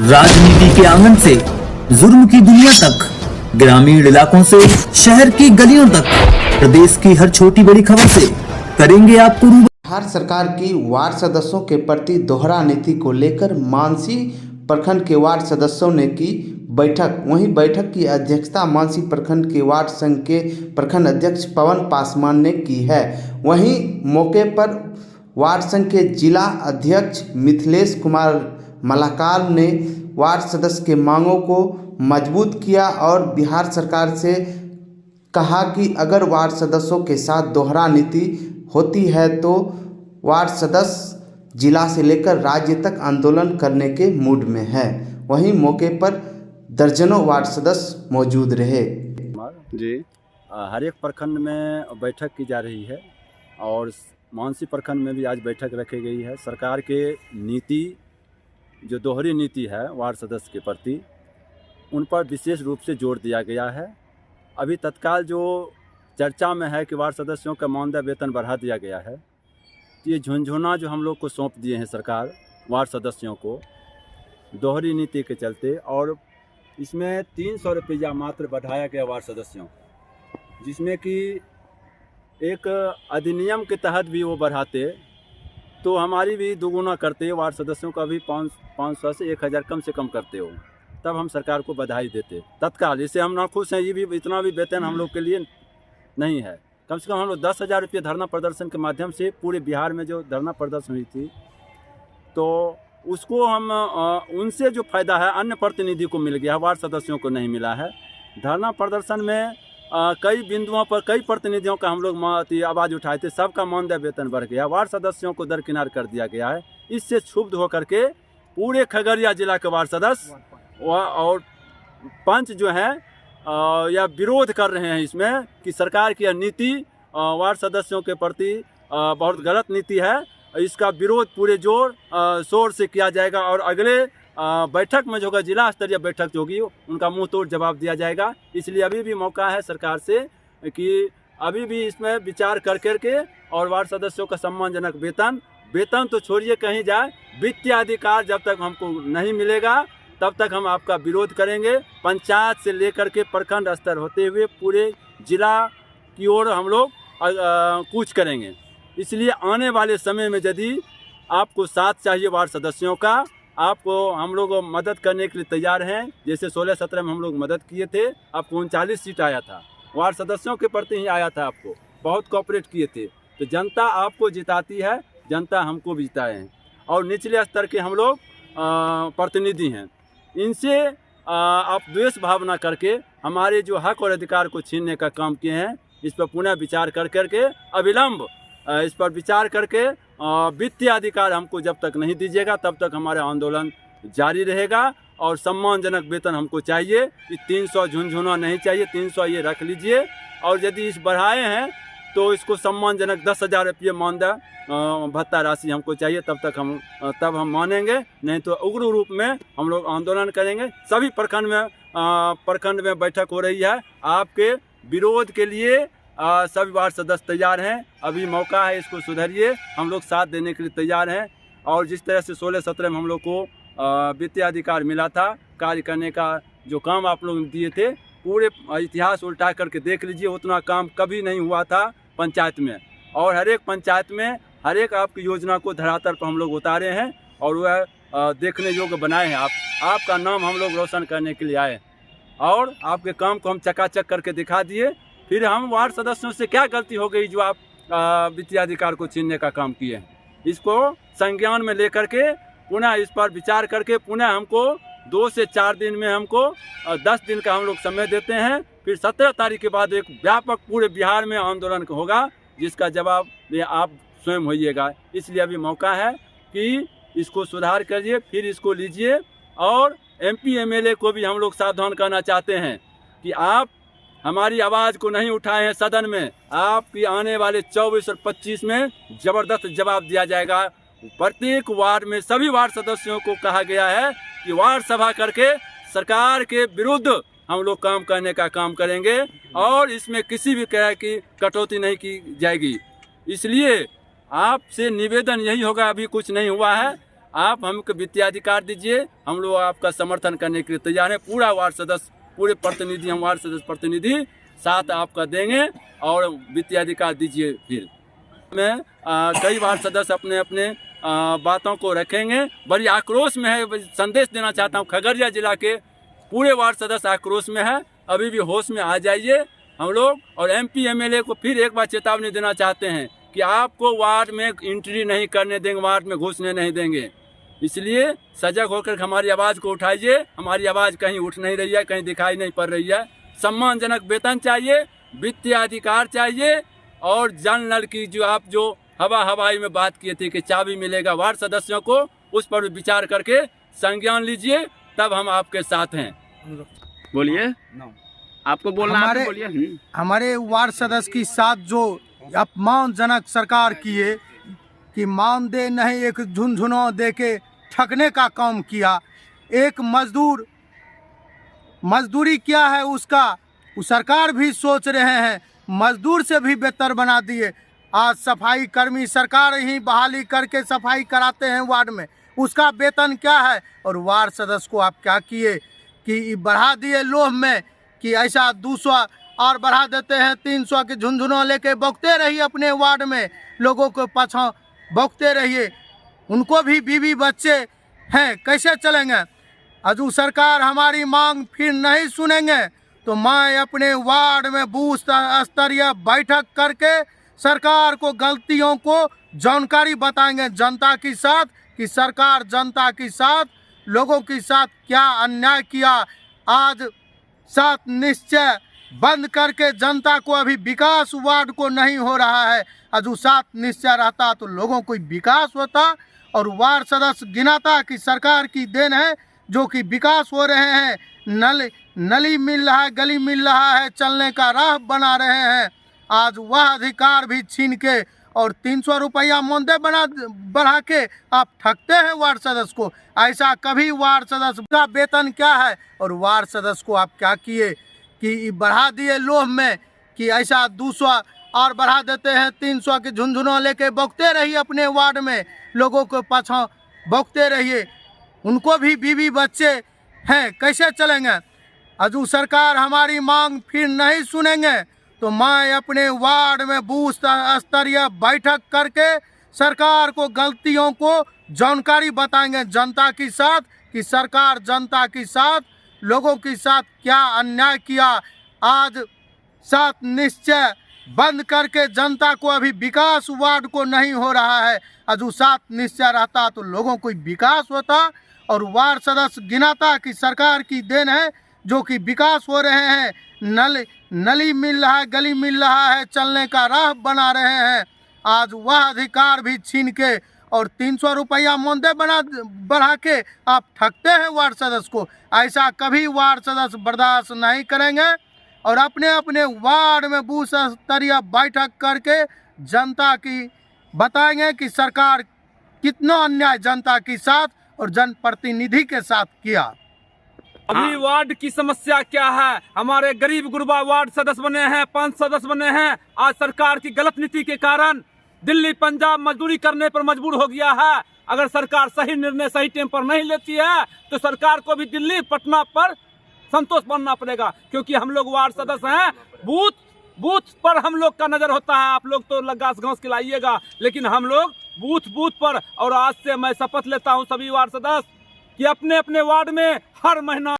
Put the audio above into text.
राजनीति के आंगन से जुर्म की दुनिया तक, ग्रामीण इलाकों से शहर की गलियों तक, प्रदेश की हर छोटी बड़ी खबर से करेंगे आपको रूबरू। बिहार सरकार की वार्ड सदस्यों के प्रति दोहरा नीति को लेकर मानसी प्रखंड के वार्ड सदस्यों ने की बैठक। वहीं बैठक की अध्यक्षता मानसी प्रखंड के वार्ड संघ के प्रखंड अध्यक्ष पवन पासवान ने की है। वहीं मौके पर वार्ड संघ के जिला अध्यक्ष मिथिलेश कुमार मलाकार ने वार्ड सदस्य के मांगों को मजबूत किया और बिहार सरकार से कहा कि अगर वार्ड सदस्यों के साथ दोहरा नीति होती है तो वार्ड सदस्य जिला से लेकर राज्य तक आंदोलन करने के मूड में है। वहीं मौके पर दर्जनों वार्ड सदस्य मौजूद रहे। जी, हर एक प्रखंड में बैठक की जा रही है और मानसी प्रखंड में भी आज बैठक रखी गई है। सरकार के नीति जो दोहरी नीति है वार्ड सदस्य के प्रति, उन पर विशेष रूप से जोर दिया गया है। अभी तत्काल जो चर्चा में है कि वार्ड सदस्यों का मानदेय वेतन बढ़ा दिया गया है, ये झुनझुना जो हम लोग को सौंप दिए हैं सरकार वार्ड सदस्यों को दोहरी नीति के चलते, और इसमें 300 रुपया मात्र बढ़ाया गया वार्ड सदस्यों, जिसमें कि एक अधिनियम के तहत भी वो बढ़ाते तो हमारी भी दोगुना करते, वार्ड सदस्यों का भी 500 से 1000 कम से कम करते हो, तब हम सरकार को बधाई देते तत्काल। इससे हम ना खुश हैं, ये भी इतना भी वेतन हम लोग के लिए नहीं है। कम से कम हम लोग 10,000 रुपये धरना प्रदर्शन के माध्यम से पूरे बिहार में जो धरना प्रदर्शन हुई थी, तो उसको हम उनसे जो फ़ायदा है अन्य प्रतिनिधि को मिल गया, वार्ड सदस्यों को नहीं मिला है। धरना प्रदर्शन में कई बिंदुओं पर कई प्रतिनिधियों का हम लोग आवाज़ उठाए थे, सबका मानदेय वेतन बढ़ गया, वार्ड सदस्यों को दरकिनार कर दिया गया है। इससे क्षुब्ध होकर के पूरे खगड़िया जिला के वार्ड सदस्य और पंच जो हैं या विरोध कर रहे हैं इसमें कि सरकार की नीति वार्ड सदस्यों के प्रति बहुत गलत नीति है। इसका विरोध पूरे जोर शोर से किया जाएगा और अगले बैठक में जो होगा जिला स्तरीय बैठक जो होगी उनका मुंह तोड़ जवाब दिया जाएगा। इसलिए अभी भी मौका है सरकार से कि अभी भी इसमें विचार कर करके और वार्ड सदस्यों का सम्मानजनक वेतन तो छोड़िए कहीं जाए, वित्तीय अधिकार जब तक हमको नहीं मिलेगा तब तक हम आपका विरोध करेंगे। पंचायत से लेकर के प्रखंड स्तर होते हुए पूरे जिला की ओर हम लोग कूच करेंगे। इसलिए आने वाले समय में यदि आपको साथ चाहिए वार्ड सदस्यों का, आपको हम लोग मदद करने के लिए तैयार हैं। जैसे 16-17 में हम लोग मदद किए थे, आपको 39 सीट आया था, वार्ड सदस्यों के प्रति ही आया था, आपको बहुत कोऑपरेट किए थे। तो जनता आपको जिताती है, जनता हमको भी जिताए हैं और निचले स्तर के हम लोग प्रतिनिधि हैं। इनसे आप द्वेष भावना करके हमारे जो हक और अधिकार को छीनने का काम किए हैं, इस पर पुनः विचार कर करके अविलंब इस पर विचार करके वित्तीय अधिकार हमको जब तक नहीं दीजिएगा तब तक हमारा आंदोलन जारी रहेगा और सम्मानजनक वेतन हमको चाहिए। ये 300 झुनझुना नहीं चाहिए, 300 ये रख लीजिए और यदि इस बढ़ाए हैं तो इसको सम्मानजनक 10,000 रुपये मानदेय भत्ता राशि हमको चाहिए, तब हम मानेंगे, नहीं तो उग्र रूप में हम लोग आंदोलन करेंगे। सभी प्रखंड में बैठक हो रही है, आपके विरोध के लिए सभी वार्ड सदस्य तैयार हैं। अभी मौका है, इसको सुधरिए, हम लोग साथ देने के लिए तैयार हैं। और जिस तरह से 16-17 में हम लोग को वित्तीय अधिकार मिला था, कार्य करने का जो काम आप लोग दिए थे, पूरे इतिहास उल्टा करके देख लीजिए, उतना काम कभी नहीं हुआ था पंचायत में। और हर एक पंचायत में हर एक आपकी योजना को धरातल पर हम लोग उतारे हैं और वह देखने योग्य बनाए हैं। आपका नाम हम लोग रोशन करने के लिए आए और आपके काम को हम चकाचक करके दिखा दिए। फिर हम वार्ड सदस्यों से क्या गलती हो गई जो आप वित्तीय अधिकार को छीनने का काम किए हैं, इसको संज्ञान में लेकर के पुनः इस पर विचार करके पुनः हमको 2 से 4 दिन में हमको 10 दिन का हम लोग समय देते हैं। फिर 17 तारीख के बाद एक व्यापक पूरे बिहार में आंदोलन होगा, जिसका जवाब आप स्वयं होइएगा। इसलिए अभी मौका है कि इसको सुधार करिए, फिर इसको लीजिए। और MP MLA को भी हम लोग सावधान करना चाहते हैं कि आप हमारी आवाज़ को नहीं उठाए हैं सदन में, आपकी आने वाले 24 और 25 में ज़बरदस्त जवाब दिया जाएगा। प्रत्येक वार्ड में सभी वार्ड सदस्यों को कहा गया है कि वार्ड सभा करके सरकार के विरुद्ध हम लोग काम करने का काम करेंगे और इसमें किसी भी तरह की कटौती नहीं की जाएगी। इसलिए आपसे निवेदन यही होगा, अभी कुछ नहीं हुआ है, आप हमको वित्तीयाधिकार दीजिए, हम लोग आपका समर्थन करने के लिए तैयार हैं। पूरा वार्ड सदस्य, पूरे प्रतिनिधि, हम वार्ड सदस्य प्रतिनिधि साथ आपका देंगे और वित्तीयाधिकार दीजिए। फिर मैं कई वार्ड सदस्य अपने अपने बातों को रखेंगे। बड़ी आक्रोश में है, संदेश देना चाहता हूँ, खगड़िया जिला के पूरे वार्ड सदस्य आक्रोश में है। अभी भी होश में आ जाइए हम लोग। और MP MLA को फिर एक बार चेतावनी देना चाहते हैं कि आपको वार्ड में एंट्री नहीं करने देंगे, वार्ड में घुसने नहीं देंगे। इसलिए सजग होकर हमारी आवाज़ को उठाइए। हमारी आवाज़ कहीं उठ नहीं रही है, कहीं दिखाई नहीं पड़ रही है। सम्मानजनक वेतन चाहिए, वित्तीय अधिकार चाहिए, और जल नल की जो हवाई में बात किए थे कि चाबी मिलेगा वार्ड सदस्यों को, उस पर विचार करके संज्ञान लीजिए, तब हम आपके साथ हैं। बोलिए, आपको बोलना है, बोलिए। हमारे वार्ड सदस्य की साथ जो अपमानजनक सरकार किए कि मानदेय नहीं, एक झुनझुना दे के ठगने का काम किया। एक मजदूरी क्या है उसका वो सरकार भी सोच रहे हैं, मजदूर से भी बेहतर बना दिए। आज सफाई कर्मी सरकार ही बहाली करके सफाई कराते हैं वार्ड में, उसका वेतन क्या है? और वार्ड सदस्य को आप क्या किए कि बढ़ा दिए लोभ में कि ऐसा 200 और बढ़ा देते हैं, 300 के झुनझुना लेके बौखते रहिए अपने वार्ड में, लोगों को पाछा बौखते रहिए। उनको भी बीवी बच्चे हैं, कैसे चलेंगे? अजू सरकार हमारी मांग फिर नहीं सुनेंगे तो मैं अपने वार्ड में बूथ स्तरीय बैठक करके सरकार को गलतियों को जानकारी बताएंगे जनता के साथ कि सरकार जनता के साथ, लोगों के साथ क्या अन्याय किया। आज 7 निश्चय बंद करके जनता को अभी विकास वार्ड को नहीं हो रहा है। अजू 7 निश्चय रहता तो लोगों को विकास होता और वार्ड सदस्य गिनाता कि सरकार की देन है जो कि विकास हो रहे हैं, नली मिल रहा है, गली मिल रहा है, चलने का राह बना रहे हैं। आज वह अधिकार भी छीन के और 300 रुपया मानदेय बढ़ा के आप ठगते हैं वार्ड सदस्य को। ऐसा कभी वार्ड सदस्य का वेतन क्या है? और वार्ड सदस्य को आप क्या किए कि बढ़ा दिए लोभ में कि ऐसा 200 और बढ़ा देते हैं, 300 के झुनझुना लेके बौखते रहिए अपने वार्ड में, लोगों को पाछा बौखते रहिए। उनको भी बीवी बच्चे हैं, कैसे चलेंगे? अजू सरकार हमारी मांग फिर नहीं सुनेंगे तो मैं अपने वार्ड में बूथ स्तरीय बैठक करके सरकार को गलतियों को जानकारी बताएंगे जनता के साथ कि सरकार जनता के साथ, लोगों के साथ क्या अन्याय किया। आज 7 निश्चय बंद करके जनता को अभी विकास वार्ड को नहीं हो रहा है। अजू 7 निश्चय रहता तो लोगों को विकास होता और वार्ड सदस्य गिनाता कि सरकार की देन है जो कि विकास हो रहे हैं, नली मिल रहा है, गली मिल रहा है, चलने का राह बना रहे हैं। आज वह अधिकार भी छीन के और 300 रुपया मानदेय बढ़ा के आप ठगते हैं वार्ड सदस्य को। ऐसा कभी वार्ड सदस्य बर्दाश्त नहीं करेंगे और अपने अपने वार्ड में बूथ स्तरीय बैठक करके जनता की बताएंगे कि सरकार कितना अन्याय जनता के साथ और जनप्रतिनिधि के साथ किया। अभी वार्ड की समस्या क्या है? हमारे गरीब गुरबा वार्ड सदस्य बने हैं, 5 सदस्य बने हैं। आज सरकार की गलत नीति के कारण दिल्ली पंजाब मजदूरी करने पर मजबूर हो गया है। अगर सरकार सही निर्णय सही टाइम पर नहीं लेती है तो सरकार को भी दिल्ली पटना पर संतोष मानना पड़ेगा, क्योंकि हम लोग वार्ड सदस्य हैं। बूथ पर हम लोग का नजर होता है। आप लोग तो घास खिलाइएगा, लेकिन हम लोग बूथ पर। और आज से मैं शपथ लेता हूं सभी वार्ड सदस्य कि अपने अपने वार्ड में हर महीना